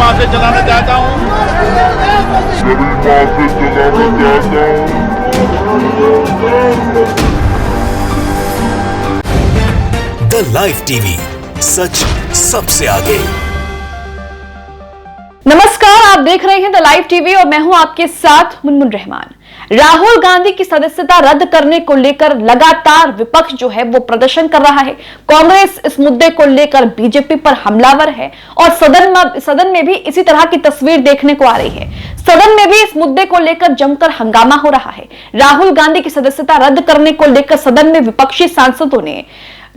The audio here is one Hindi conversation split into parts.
गरिमा से चलाना चाहता हूँ। द लाइव टीवी, सच सबसे आगे। नमस्कार, आप देख रहे हैं द लाइव टीवी और मैं हूं आपके साथ मुनमुन रहमान। राहुल गांधी की सदस्यता रद्द करने को लेकर लगातार विपक्ष जो है वो प्रदर्शन कर रहा है। कांग्रेस इस मुद्दे को लेकर बीजेपी पर हमलावर है और सदन में भी इसी तरह की तस्वीर देखने को आ रही है। सदन में भी इस मुद्दे को लेकर जमकर हंगामा हो रहा है। राहुल गांधी की सदस्यता रद्द करने को लेकर सदन में विपक्षी सांसदों ने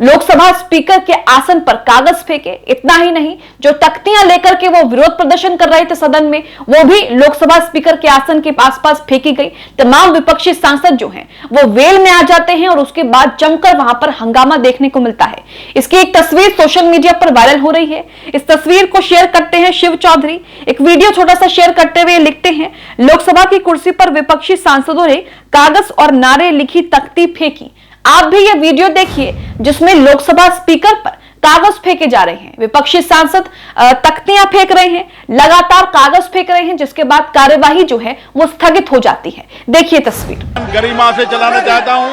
लोकसभा स्पीकर के आसन पर कागज फेंके। इतना ही नहीं, जो तख्तियां लेकर के वो विरोध प्रदर्शन कर रहे थे सदन में, वो भी लोकसभा स्पीकर के आसन के आसपास फेंकी गई। तमाम विपक्षी सांसद जो हैं वो वेल में आ जाते हैं और उसके बाद जमकर वहां पर हंगामा देखने को मिलता है। इसकी एक तस्वीर सोशल मीडिया पर वायरल हो रही है। इस तस्वीर को शेयर करते हैं शिव चौधरी। एक वीडियो छोटा सा शेयर करते हुए लिखते हैं, लोकसभा की कुर्सी पर विपक्षी सांसदों ने कागज और नारे लिखी तख्ती फेंकी। आप भी ये वीडियो देखिए जिसमें लोकसभा स्पीकर पर कागज फेंके जा रहे हैं। विपक्षी सांसद तख्तियां फेंक रहे हैं, लगातार कागज फेंक रहे हैं, जिसके बाद कार्यवाही जो है वो स्थगित हो जाती है। देखिए तस्वीर। गरिमा से चलाना चाहता हूं।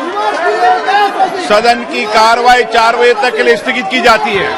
सदन की कार्रवाई 4 बजे तक के लिए स्थगित की जाती है।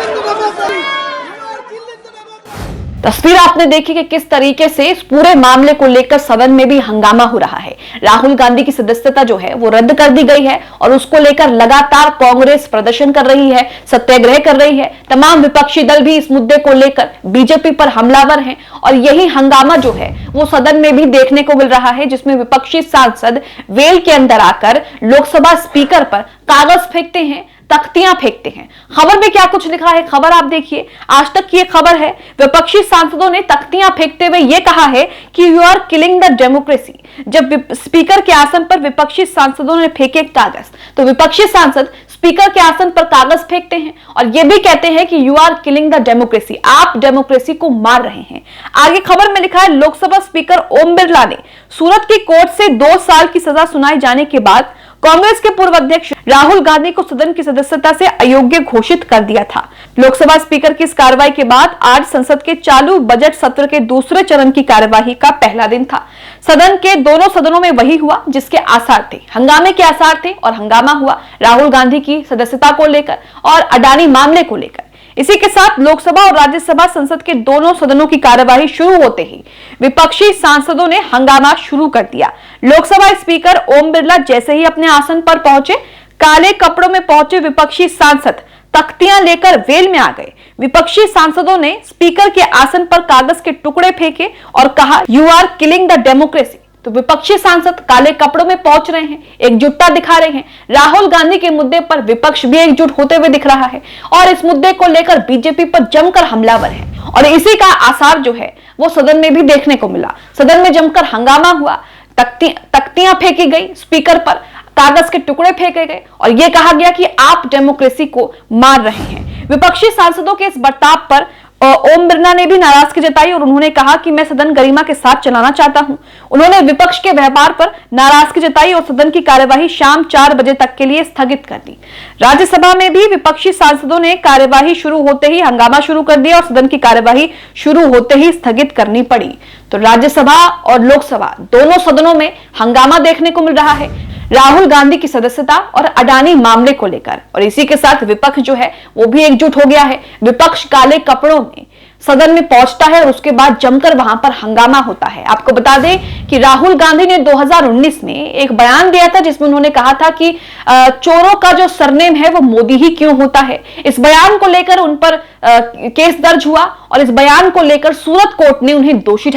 तस्वीर आपने देखी कि किस तरीके से इस पूरे मामले को लेकर सदन में भी हंगामा हो रहा है। राहुल गांधी की सदस्यता जो है वो रद्द कर दी गई है और उसको लेकर लगातार कांग्रेस प्रदर्शन कर रही है, सत्याग्रह कर रही है। तमाम विपक्षी दल भी इस मुद्दे को लेकर बीजेपी पर हमलावर हैं और यही हंगामा जो है वो सदन में भी देखने को मिल रहा है, जिसमें विपक्षी सांसद वेल के अंदर आकर लोकसभा स्पीकर पर कागज फेंकते हैं, तख्तियां फेंकते हैं। खबर में क्या कुछ लिखा है, खबर आप देखिए। आज तक की खबर है, विपक्षी सांसदों ने तख्तियां फेंकते हुए यह कहा है कि you are killing the democracy. जब स्पीकर के आसन पर विपक्षी सांसदों ने फेंके कागज, तो विपक्षी सांसद स्पीकर के आसन पर कागज फेंकते हैं और यह भी कहते हैं कि you are killing the democracy, आप डेमोक्रेसी को मार रहे हैं। आगे खबर में लिखा है, लोकसभा स्पीकर ओम बिरला ने सूरत की कोर्ट से 2 साल की सजा सुनाए जाने के बाद कांग्रेस के पूर्व अध्यक्ष राहुल गांधी को सदन की सदस्यता से अयोग्य घोषित कर दिया था। लोकसभा स्पीकर की इस कार्रवाई के बाद आज संसद के चालू बजट सत्र के दूसरे चरण की कार्यवाही का पहला दिन था। सदन के दोनों सदनों में वही हुआ जिसके आसार थे, हंगामे के आसार थे और हंगामा हुआ राहुल गांधी की सदस्यता को लेकर और अडानी मामले को लेकर। इसी के साथ लोकसभा और राज्यसभा संसद के दोनों सदनों की कार्यवाही शुरू होते ही विपक्षी सांसदों ने हंगामा शुरू कर दिया। लोकसभा स्पीकर ओम बिरला जैसे ही अपने आसन पर पहुंचे, काले कपड़ों में पहुंचे विपक्षी सांसद तख्तियां लेकर वेल में आ गए। विपक्षी सांसदों ने स्पीकर के आसन पर कागज के टुकड़े फेंके और कहा, you are killing the democracy. तो विपक्षी सांसद काले कपड़ों में पहुंच रहे हैं, एकजुटता दिखा रहे हैं। राहुल गांधी के मुद्दे पर विपक्ष भी एकजुट होते हुए दिख रहा है और इस मुद्दे को लेकर बीजेपी पर जमकर हमलावर है और इसी का आसार जो है वो सदन में भी देखने को मिला। सदन में जमकर हंगामा हुआ, तख्तियां फेंकी गई, स्पीकर पर कागज के टुकड़े फेंके गए और यह कहा गया कि आप डेमोक्रेसी को मार रहे हैं। विपक्षी सांसदों के इस बर्ताव पर ओम बिरला ने भी नाराजगी जताई और उन्होंने कहा कि मैं सदन गरिमा के साथ चलाना चाहता हूं। उन्होंने विपक्ष के व्यवहार पर नाराजगी जताई और सदन की कार्यवाही शाम 4 बजे तक के लिए स्थगित कर दी। राज्यसभा में भी विपक्षी सांसदों ने कार्यवाही शुरू होते ही हंगामा शुरू कर दिया और सदन की कार्यवाही शुरू होते ही स्थगित करनी पड़ी। तो राज्यसभा और लोकसभा दोनों सदनों में हंगामा देखने को मिल रहा है राहुल गांधी की सदस्यता और अडानी मामले को लेकर। और इसी के साथ विपक्ष जो है वो भी एकजुट हो गया है। विपक्ष काले कपड़ों में सदन में पहुंचता है और उसके बाद जमकर वहां पर हंगामा होता है। आपको बता दें कि राहुल गांधी ने 2019 में एक बयान दिया था जिसमें उन्होंने कहा था कि चोरों का जो सरनेम है वो मोदी ही क्यों होता है। इस बयान को लेकर उन पर केस दर्ज हुआ और इस बयान को लेकर सूरत कोर्ट ने उन्हें दोषी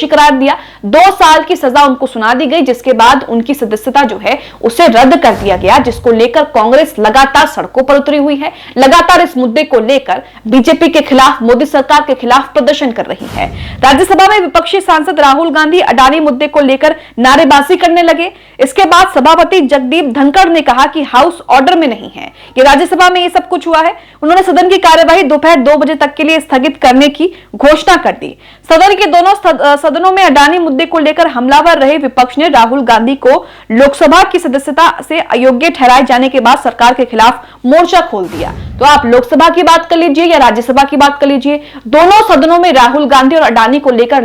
करार दिया। 2 साल की सजा उनको सुना दी गई, जिसके बाद उनकी सदस्यता जो है उसे रद्द कर दिया गया, जिसको लेकर कांग्रेस लगातार सड़कों पर उतरी हुई है। लगातार इस मुद्दे को लेकर बीजेपी के खिलाफ, मोदी सरकार के खिलाफ प्रदर्शन कर रही है। राज्यसभा में विपक्षी सांसद राहुल गांधी अडानी मुद्दे को लेकर नारेबाजी करने लगे। इसके बाद सभापति जगदीप धनखड़ ने कहा कि हाउस ऑर्डर में नहीं है कि राज्यसभा में ये सब कुछ हुआ है। उन्होंने सदन की कार्यवाही दोपहर 2 बजे तक के लिए स्थगित करने की घोषणा कर दी। सदन के दोनों सदनों में अडानी मुद्दे को लेकर हमलावर रहे विपक्ष ने राहुल गांधी को लोकसभा की सदस्यता से अयोग्य ठहराए जाने के बाद सरकार के खिलाफ मोर्चा खोल दिया। तो आप लोकसभा की बात कर लीजिए या राज्यसभा की बात कर लीजिए, दोनों सदनों में राहुल गांधी और अडानी को लेकर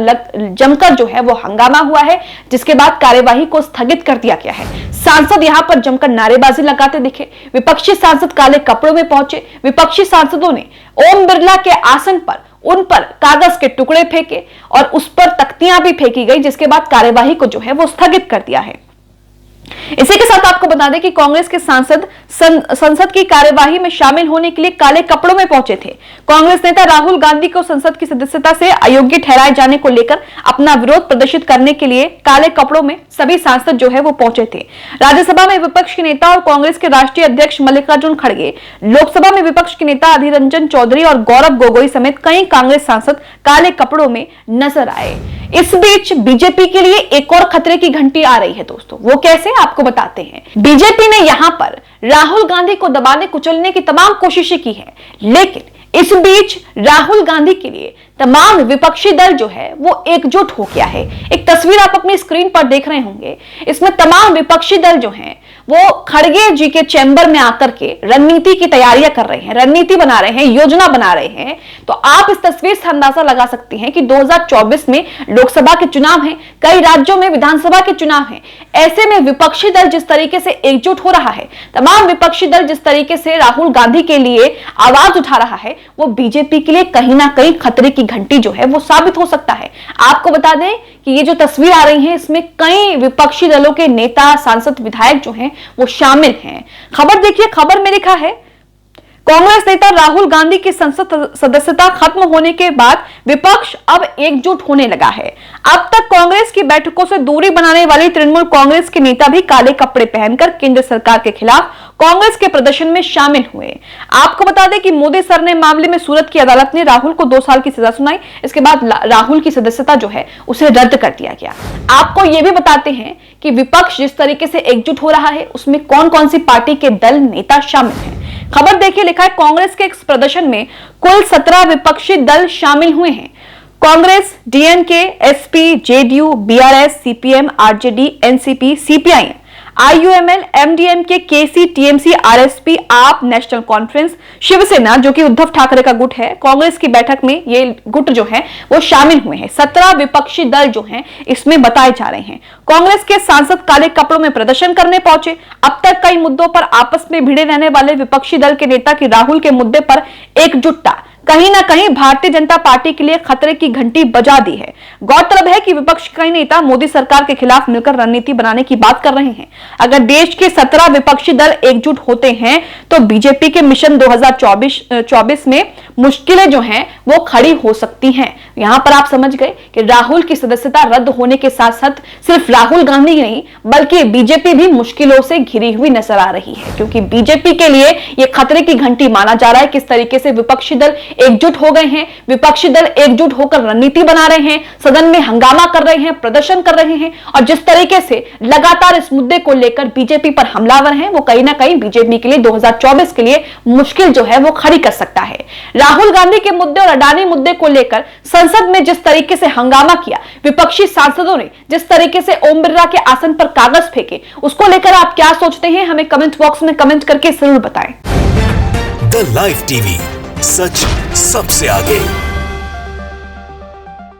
जमकर जो है वो हंगामा हुआ है, जिसके बाद कार्यवाही को स्थगित कर दिया गया है। सांसद यहां पर जमकर नारेबाजी लगाते दिखे। विपक्षी सांसद काले कपड़ों में पहुंचे। विपक्षी सांसदों ने ओम बिरला के आसन पर उन पर कागज के टुकड़े फेंके और उस पर तख्तियां भी फेंकी गई, जिसके बाद कार्यवाही को जो है वो स्थगित कर दिया है। इसी के साथ आपको बता दें कि कांग्रेस के सांसद संसद की कार्यवाही में शामिल होने के लिए काले कपड़ों में पहुंचे थे। कांग्रेस नेता राहुल गांधी को संसद की सदस्यता से अयोग्य ठहराए जाने को लेकर अपना विरोध प्रदर्शित करने के लिए काले कपड़ों में सभी सांसद जो है वो पहुंचे थे। राज्यसभा में विपक्ष के नेता और कांग्रेस के राष्ट्रीय अध्यक्ष मल्लिकार्जुन खड़गे, लोकसभा में विपक्ष के नेता अधीर रंजन चौधरी और गौरव गोगोई समेत कई कांग्रेस सांसद काले कपड़ों में नजर आए। इस बीच बीजेपी के लिए एक और खतरे की घंटी आ रही है दोस्तों। वो कैसे, आपको बताते हैं। बीजेपी ने यहां पर राहुल गांधी को दबाने कुचलने की तमाम कोशिशें की है, लेकिन इस बीच राहुल गांधी के लिए तमाम विपक्षी दल जो है वो एकजुट हो गया है। एक तस्वीर आप अपनी स्क्रीन पर देख रहे होंगे। इसमें तमाम विपक्षी दल जो हैं वो खड़गे जी के चैम्बर में आकर के रणनीति की तैयारियां कर रहे हैं, रणनीति बना रहे हैं, योजना बना रहे हैं। तो आप इस तस्वीर से अंदाजा लगा सकते हैं कि 2024 में लोकसभा के चुनाव हैं, कई राज्यों में विधानसभा के चुनाव हैं। ऐसे में विपक्षी दल जिस तरीके से एकजुट हो रहा है, तमाम विपक्षी दल जिस तरीके से राहुल गांधी के लिए आवाज उठा रहा है, वो बीजेपी के लिए कहीं ना कहीं खतरे की घंटी जो है वो साबित हो सकता है। आपको बता दें कि ये जो तस्वीर आ रही है, इसमें कई विपक्षी दलों के नेता, सांसद, विधायक जो हैं वो शामिल हैं। खबर देखिए, खबर में लिखा है कांग्रेस नेता राहुल गांधी की संसद सदस्यता खत्म होने के बाद विपक्ष अब एकजुट होने लगा है। अब तक कांग्रेस की बैठकों से दूरी बनाने वाली तृणमूल कांग्रेस के नेता भी काले कपड़े पहनकर केंद्र सरकार के खिलाफ कांग्रेस के प्रदर्शन में शामिल हुए। आपको बता दें कि मोदी सर ने मामले में सूरत की अदालत ने राहुल को 2 साल की सजा सुनाई। इसके बाद राहुल की सदस्यता जो है उसे रद्द कर दिया गया। आपको यह भी बताते हैं कि विपक्ष जिस तरीके से एकजुट हो रहा है, उसमें कौन कौन सी पार्टी के दल, नेता शामिल हैं। खबर देखिए, लिखा है कांग्रेस के इस प्रदर्शन में कुल 17 विपक्षी दल शामिल हुए हैं। Congress, DMK, SP, JDU, BRS, CPM, RJD, NCP, CPIM, IUML, MDMK, KC, TMC, RSP, AAP, National Conference, Shiv Sena जो कि उद्धव ठाकरे का गुट है। कांग्रेस की बैठक में ये गुट जो है वो शामिल हुए हैं। 17 विपक्षी दल जो हैं इसमें बताए जा रहे हैं। कांग्रेस के सांसद काले कपड़ों में प्रदर्शन करने पहुंचे। अब तक कई मुद्दों पर आपस में भिड़े रहने वाले विपक्षी दल के नेता की राहुल के मुद्दे पर एकजुटता कहीं ना कहीं भारतीय जनता पार्टी के लिए खतरे की घंटी बजा दी है। गौरतलब है कि विपक्ष के कई नेता मोदी सरकार के खिलाफ मिलकर रणनीति बनाने की बात कर रहे हैं। अगर देश के 17 विपक्षी दल एकजुट होते हैं तो बीजेपी के मिशन 2024 में मुश्किलें जो हैं वो खड़ी हो सकती हैं। यहां पर आप समझ गए कि राहुल की सदस्यता रद्द होने के साथ साथ सिर्फ राहुल गांधी ही नहीं बल्कि बीजेपी भी मुश्किलों से घिरी हुई नजर आ रही है, क्योंकि बीजेपी के लिए यह खतरे की घंटी माना जा रहा है। किस तरीके से विपक्षी दल एकजुट हो गए हैं, विपक्षी दल एकजुट होकर रणनीति बना रहे हैं, सदन में हंगामा कर रहे हैं, प्रदर्शन कर रहे हैं, और जिस तरीके से लगातार इस मुद्दे को लेकर बीजेपी पर हमलावर हैं, वो कहीं ना कहीं बीजेपी के लिए 2024 के लिए मुश्किल जो है वो खड़ी कर सकता है। राहुल गांधी के मुद्दे और अडानी मुद्दे को लेकर संसद में जिस तरीके से हंगामा किया, विपक्षी सांसदों ने जिस तरीके से ओम बिरला के आसन पर कागज फेंके, उसको लेकर आप क्या सोचते हैं, हमें कमेंट बॉक्स में कमेंट करके जरूर बताएं। द लाइव टीवी, सच सबसे आगे।